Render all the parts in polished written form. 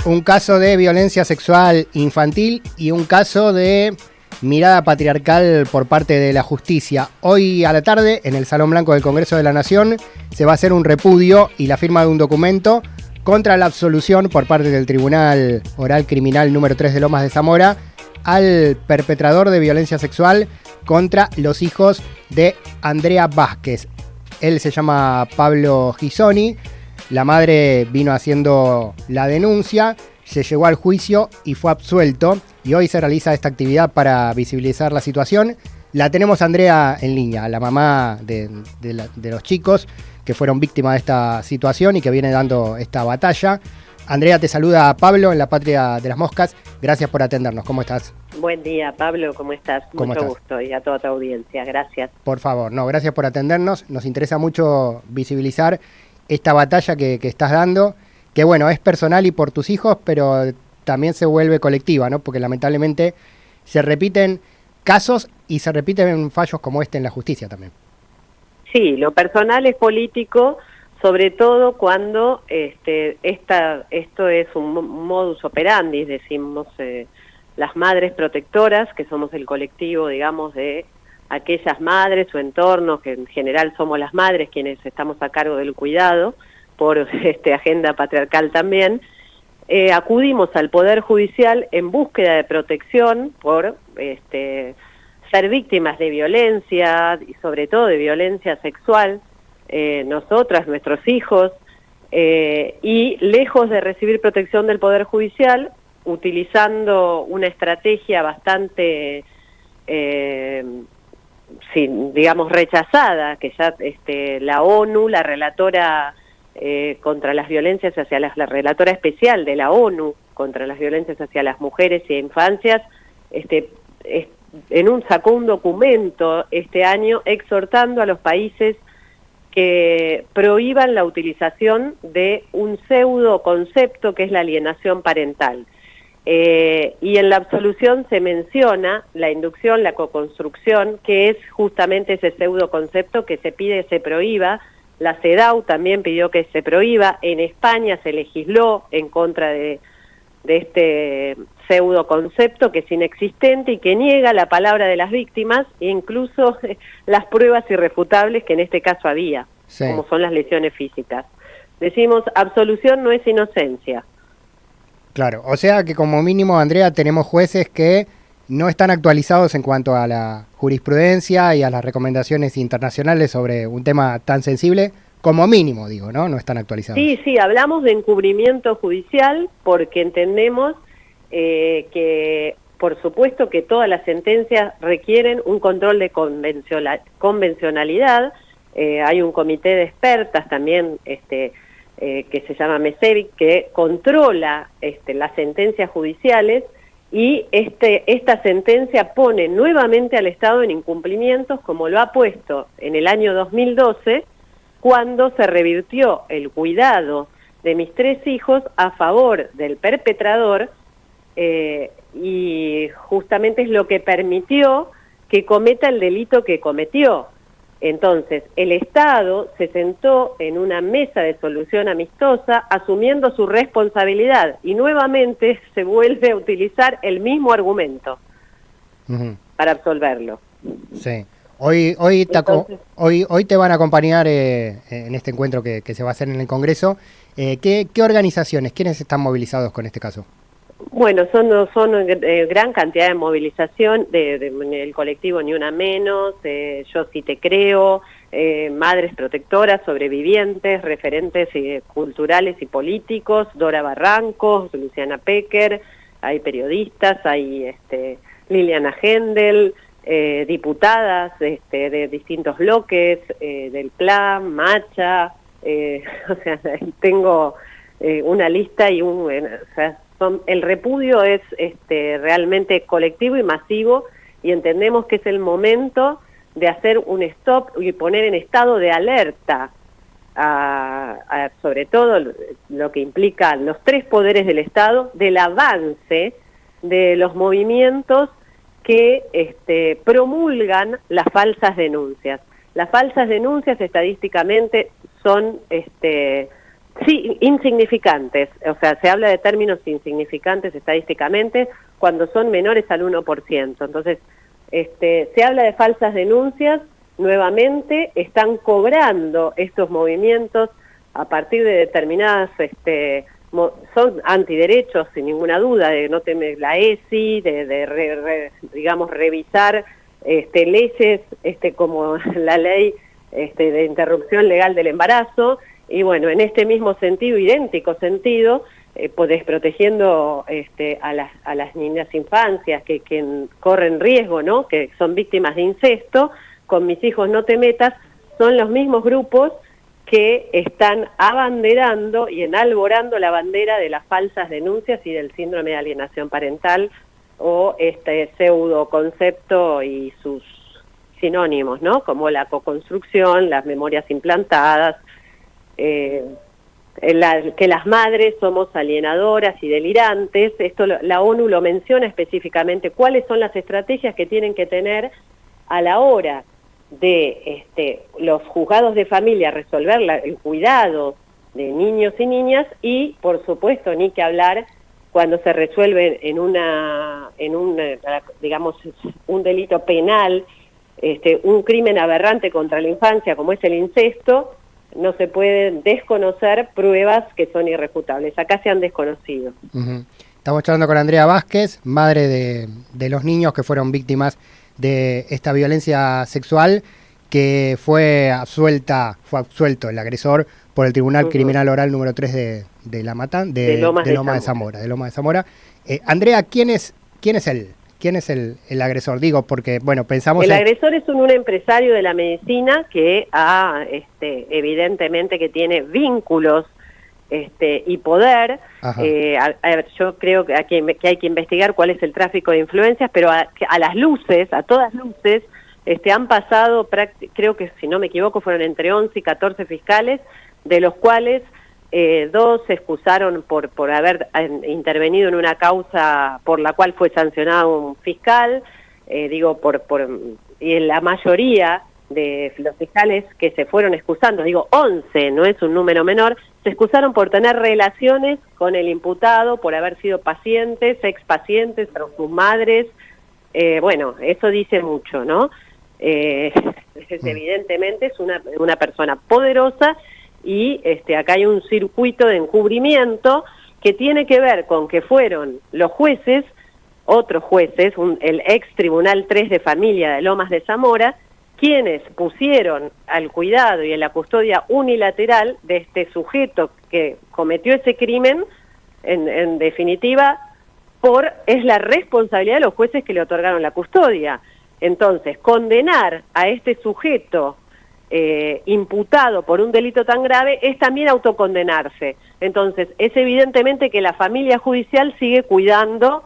un caso de violencia sexual infantil y un caso de mirada patriarcal por parte de la justicia. Hoy a la tarde, en el Salón Blanco del Congreso de la Nación, se va a hacer un repudio y la firma de un documento contra la absolución por parte del Tribunal Oral Criminal número 3 de Lomas de Zamora al perpetrador de violencia sexual contra los hijos de Andrea Vázquez. Él se llama Pablo Gisoni. La madre vino haciendo la denuncia, se llegó al juicio y fue absuelto. Y hoy se realiza esta actividad para visibilizar la situación. La tenemos a Andrea en línea, la mamá de los chicos que fueron víctimas de esta situación y que viene dando esta batalla. Andrea, te saluda a Pablo en la Patria de las Moscas. Gracias por atendernos. ¿Cómo estás? Buen día, Pablo. ¿Cómo estás? Mucho gusto y a toda tu audiencia. Gracias. Por favor, gracias por atendernos. Nos interesa mucho visibilizar esta batalla que estás dando, que bueno, es personal y por tus hijos, pero también se vuelve colectiva, ¿no? Porque lamentablemente se repiten casos y se repiten fallos como este en la justicia también. Sí, lo personal es político, sobre todo cuando esto es un modus operandi, decimos las madres protectoras, que somos el colectivo, digamos, de aquellas madres o entornos, que en general somos las madres quienes estamos a cargo del cuidado, por agenda patriarcal también, acudimos al Poder Judicial en búsqueda de protección por ser víctimas de violencia, y sobre todo de violencia sexual, nosotras, nuestros hijos, y lejos de recibir protección del Poder Judicial, utilizando una estrategia bastante digamos rechazada, que ya la ONU, la relatora contra las violencias hacia la relatora especial de la ONU contra las violencias hacia las mujeres y infancias, sacó un documento este año exhortando a los países que prohíban la utilización de un pseudo concepto que es la alienación parental. Y en la absolución se menciona la inducción, la coconstrucción, que es justamente ese pseudo concepto que se pide que se prohíba. La CEDAW también pidió que se prohíba. En España se legisló en contra de este pseudo concepto que es inexistente y que niega la palabra de las víctimas e incluso las pruebas irrefutables que en este caso había, sí, como son las lesiones físicas. Decimos, absolución no es inocencia. Claro, o sea que como mínimo, Andrea, tenemos jueces que no están actualizados en cuanto a la jurisprudencia y a las recomendaciones internacionales sobre un tema tan sensible, como mínimo, digo, ¿no? No están actualizados. Sí, hablamos de encubrimiento judicial porque entendemos que, por supuesto, que todas las sentencias requieren un control de convencionalidad. Hay un comité de expertas también, que se llama MESEVIC, que controla las sentencias judiciales y esta sentencia pone nuevamente al Estado en incumplimientos, como lo ha puesto en el año 2012, cuando se revirtió el cuidado de mis 3 hijos a favor del perpetrador, y justamente es lo que permitió que cometa el delito que cometió. Entonces, el Estado se sentó en una mesa de solución amistosa asumiendo su responsabilidad y nuevamente se vuelve a utilizar el mismo argumento para absolverlo. Sí. Hoy te van a acompañar en este encuentro que se va a hacer en el Congreso. ¿Qué organizaciones, quiénes están movilizados con este caso? Bueno, son gran cantidad de movilización del colectivo Ni Una Menos, Yo Sí Te Creo, madres protectoras, sobrevivientes, referentes culturales y políticos, Dora Barrancos, Luciana Pecker, hay periodistas, hay Liliana Gendel, diputadas de distintos bloques, del PLAN, Macha, o sea, tengo una lista y el repudio es realmente colectivo y masivo y entendemos que es el momento de hacer un stop y poner en estado de alerta sobre todo lo que implica los 3 poderes del Estado, del avance de los movimientos que promulgan las falsas denuncias. Las falsas denuncias estadísticamente son Sí, insignificantes, o sea, se habla de términos insignificantes estadísticamente cuando son menores al 1%. Entonces, se habla de falsas denuncias, nuevamente están cobrando estos movimientos a partir de determinadas, son antiderechos sin ninguna duda, de no temer la ESI, digamos, revisar leyes como la ley de interrupción legal del embarazo. Y bueno, en este mismo sentido, idéntico sentido, desprotegiendo a las niñas infancias que corren riesgo, ¿no? Que son víctimas de incesto, con Mis Hijos No Te Metas, son los mismos grupos que están abanderando y enalborando la bandera de las falsas denuncias y del síndrome de alienación parental, o este pseudo concepto y sus sinónimos, ¿no? Como la coconstrucción, las memorias implantadas, que las madres somos alienadoras y delirantes. Esto la ONU lo menciona específicamente, cuáles son las estrategias que tienen que tener a la hora de los juzgados de familia resolver el cuidado de niños y niñas, y por supuesto ni que hablar cuando se resuelve digamos, un delito penal, un crimen aberrante contra la infancia como es el incesto. No se pueden desconocer pruebas que son irrefutables. Acá se han desconocido. Estamos charlando con Andrea Vázquez, madre de los niños que fueron víctimas de esta violencia sexual, que fue absuelto el agresor por el Tribunal Criminal Oral número 3 de Lomas de Zamora. Andrea, ¿quién es él? ¿Quién es el agresor? Digo, porque, bueno, pensamos... El agresor es un empresario de la medicina que evidentemente que tiene vínculos y poder. Yo creo que hay que investigar cuál es el tráfico de influencias, pero a todas luces, han pasado, creo que si no me equivoco, fueron entre 11 y 14 fiscales, de los cuales 2 se excusaron por haber intervenido en una causa por la cual fue sancionado un fiscal, y en la mayoría de los fiscales que se fueron excusando, 11, no es un número menor, se excusaron por tener relaciones con el imputado, por haber sido pacientes, expacientes, pero sus madres. Bueno, eso dice mucho, ¿no? Evidentemente es una persona poderosa, y acá hay un circuito de encubrimiento que tiene que ver con que fueron los jueces, otros jueces, el ex Tribunal 3 de Familia de Lomas de Zamora, quienes pusieron al cuidado y en la custodia unilateral de este sujeto que cometió ese crimen, en definitiva, es la responsabilidad de los jueces que le otorgaron la custodia. Entonces, condenar a este sujeto imputado por un delito tan grave es también autocondenarse. Entonces, es evidentemente que la familia judicial sigue cuidando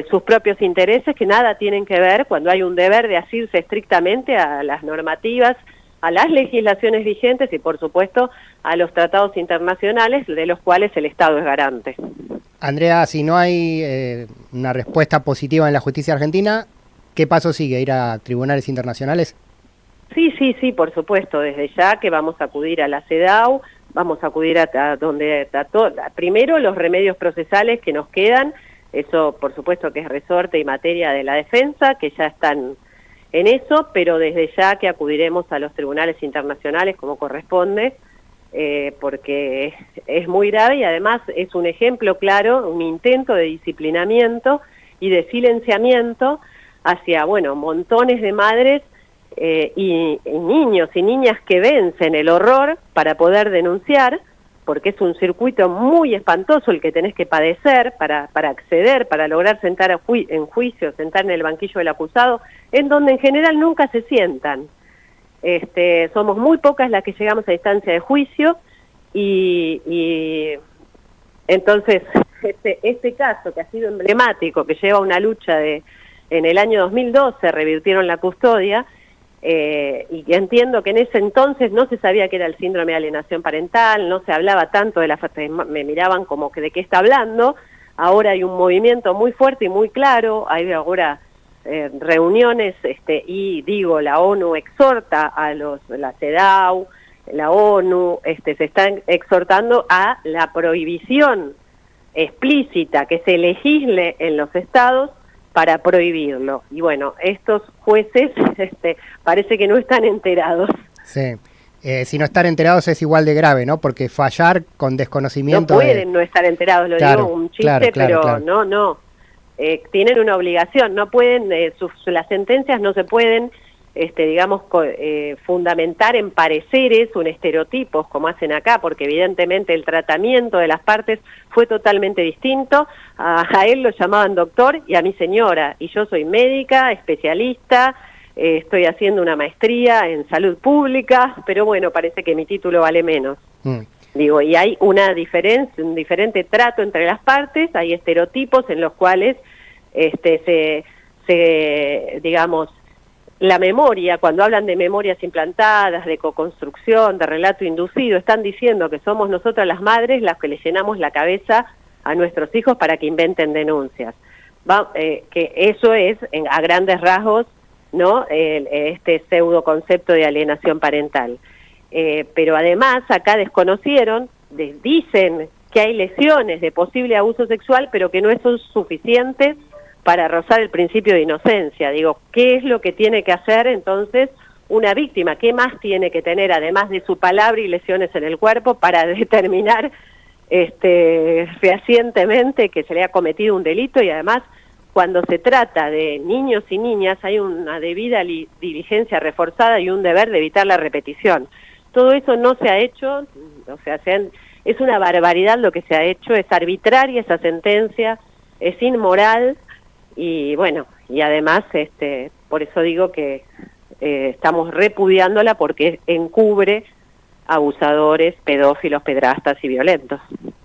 sus propios intereses, que nada tienen que ver, cuando hay un deber de asirse estrictamente a las normativas, a las legislaciones vigentes y, por supuesto, a los tratados internacionales de los cuales el Estado es garante. Andrea, si no hay una respuesta positiva en la justicia argentina, ¿qué paso sigue? ¿Ir a tribunales internacionales? Sí, por supuesto, desde ya que vamos a acudir a la CEDAW, vamos a acudir a donde primero los remedios procesales que nos quedan, eso por supuesto que es resorte y materia de la defensa, que ya están en eso, pero desde ya que acudiremos a los tribunales internacionales como corresponde, porque es muy grave y además es un ejemplo claro, un intento de disciplinamiento y de silenciamiento hacia, montones de madres y niños y niñas que vencen el horror para poder denunciar, porque es un circuito muy espantoso el que tenés que padecer para acceder, para lograr sentar en juicio, sentar en el banquillo del acusado, en donde en general nunca se sientan. Somos muy pocas las que llegamos a instancia de juicio y entonces este caso que ha sido emblemático, que lleva una lucha en el año 2012 revirtieron la custodia, y entiendo que en ese entonces no se sabía que era el síndrome de alienación parental, no se hablaba tanto de me miraban como que de qué está hablando. Ahora hay un movimiento muy fuerte y muy claro, hay ahora reuniones, y la ONU exhorta a la CEDAW la ONU, se están exhortando a la prohibición explícita, que se legisle en los estados para prohibirlo. Y bueno, estos jueces parece que no están enterados. Sí. Si no estar enterados es igual de grave, ¿no? Porque fallar con desconocimiento... No pueden no estar enterados, lo digo un chiste, pero no. Tienen una obligación, no pueden, las sentencias no se pueden, fundamentar en pareceres o en estereotipos como hacen acá, porque evidentemente el tratamiento de las partes fue totalmente distinto. A él lo llamaban doctor y a mi señora, y yo soy médica, especialista, estoy haciendo una maestría en salud pública, pero bueno, parece que mi título vale menos. Digo, y hay una diferencia, un diferente trato entre las partes, hay estereotipos en los cuales digamos, la memoria, cuando hablan de memorias implantadas, de coconstrucción, de relato inducido, están diciendo que somos nosotras las madres las que le llenamos la cabeza a nuestros hijos para que inventen denuncias. Que eso es, a grandes rasgos, ¿no? Este pseudo concepto de alienación parental. Pero además acá desconocieron, dicen que hay lesiones de posible abuso sexual, pero que no son suficientes para rozar el principio de inocencia. Digo, ¿qué es lo que tiene que hacer entonces una víctima? ¿Qué más tiene que tener, además de su palabra y lesiones en el cuerpo, para determinar fehacientemente que se le ha cometido un delito? Y además, cuando se trata de niños y niñas, hay una debida diligencia reforzada y un deber de evitar la repetición. Todo eso no se ha hecho, o sea, es una barbaridad lo que se ha hecho, es arbitraria esa sentencia, es inmoral, y bueno, y además, por eso digo que estamos repudiándola, porque encubre abusadores, pedófilos, pedrastas y violentos.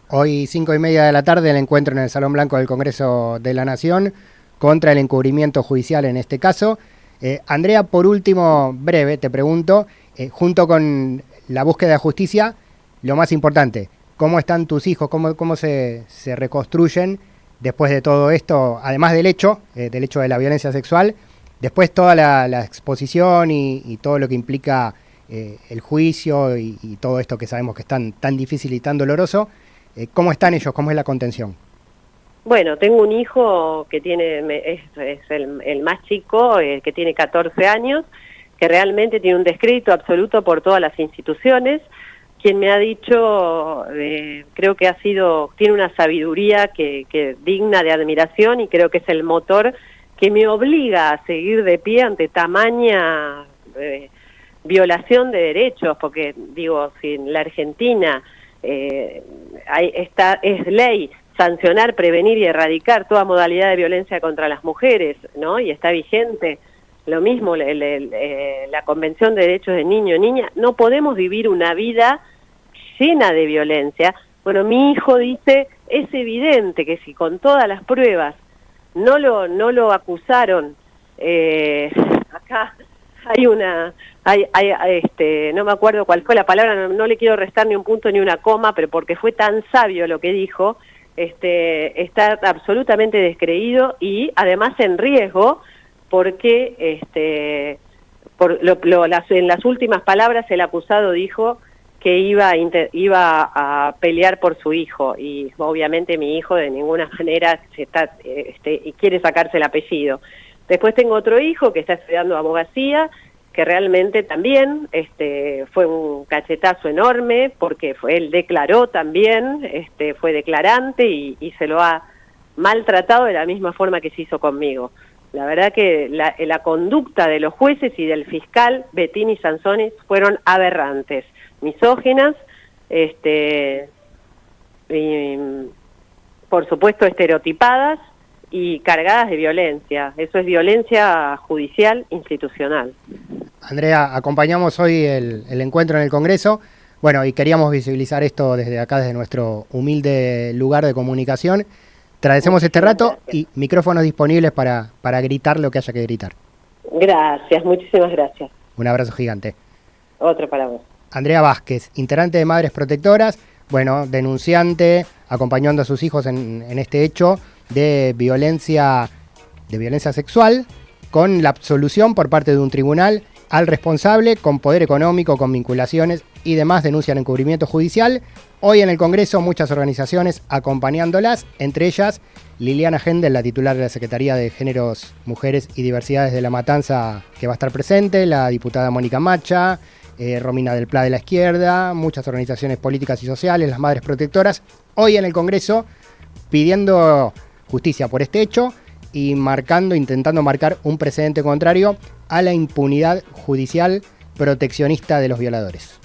Hoy 5:30 de la tarde el encuentro en el Salón Blanco del Congreso de la Nación contra el encubrimiento judicial en este caso. Andrea, por último, breve, te pregunto, junto con la búsqueda de justicia, lo más importante, ¿cómo están tus hijos? ¿Cómo se reconstruyen después de todo esto? Además del hecho de la violencia sexual, después toda la exposición y todo lo que implica el juicio y todo esto que sabemos que es tan difícil y tan doloroso. ¿Cómo están ellos? ¿Cómo es la contención? Bueno, tengo un hijo que es el más chico, que tiene 14 años, que realmente tiene un descrédito absoluto por todas las instituciones. Quien me ha dicho, creo que tiene una sabiduría que digna de admiración, y creo que es el motor que me obliga a seguir de pie ante tamaña violación de derechos, porque digo, si en la Argentina es ley sancionar, prevenir y erradicar toda modalidad de violencia contra las mujeres, ¿no? Y está vigente lo mismo la Convención de Derechos de Niño y Niña. No podemos vivir una vida llena de violencia. Bueno, mi hijo dice, es evidente que si con todas las pruebas no lo acusaron, acá hay no me acuerdo cuál fue la palabra, no le quiero restar ni un punto ni una coma, pero porque fue tan sabio lo que dijo, está absolutamente descreído y además en riesgo, porque en las últimas palabras el acusado dijo que iba a pelear por su hijo, y obviamente mi hijo de ninguna manera y quiere sacarse el apellido. Después tengo otro hijo que está estudiando abogacía, que realmente también fue un cachetazo enorme, porque él declaró también, fue declarante y se lo ha maltratado de la misma forma que se hizo conmigo. La verdad que la conducta de los jueces y del fiscal Bettini Sansoni fueron aberrantes, misóginas, y, por supuesto estereotipadas y cargadas de violencia. Eso es violencia judicial institucional. Andrea, acompañamos hoy el encuentro en el Congreso, bueno, y queríamos visibilizar esto desde acá, desde nuestro humilde lugar de comunicación. Te agradecemos este rato y micrófonos disponibles para gritar lo que haya que gritar. Gracias, muchísimas gracias. Un abrazo gigante. Otro para vos. Andrea Vázquez, integrante de Madres Protectoras, bueno, denunciante, acompañando a sus hijos en este hecho de violencia sexual, con la absolución por parte de un tribunal al responsable con poder económico, con vinculaciones y demás denuncian encubrimiento judicial. Hoy en el Congreso muchas organizaciones acompañándolas, entre ellas Liliana Hendel, la titular de la Secretaría de Géneros, Mujeres y Diversidades de La Matanza, que va a estar presente, la diputada Mónica Macha, Romina del Pla de la Izquierda, muchas organizaciones políticas y sociales, las Madres Protectoras, hoy en el Congreso pidiendo justicia por este hecho y intentando marcar un precedente contrario a la impunidad judicial proteccionista de los violadores.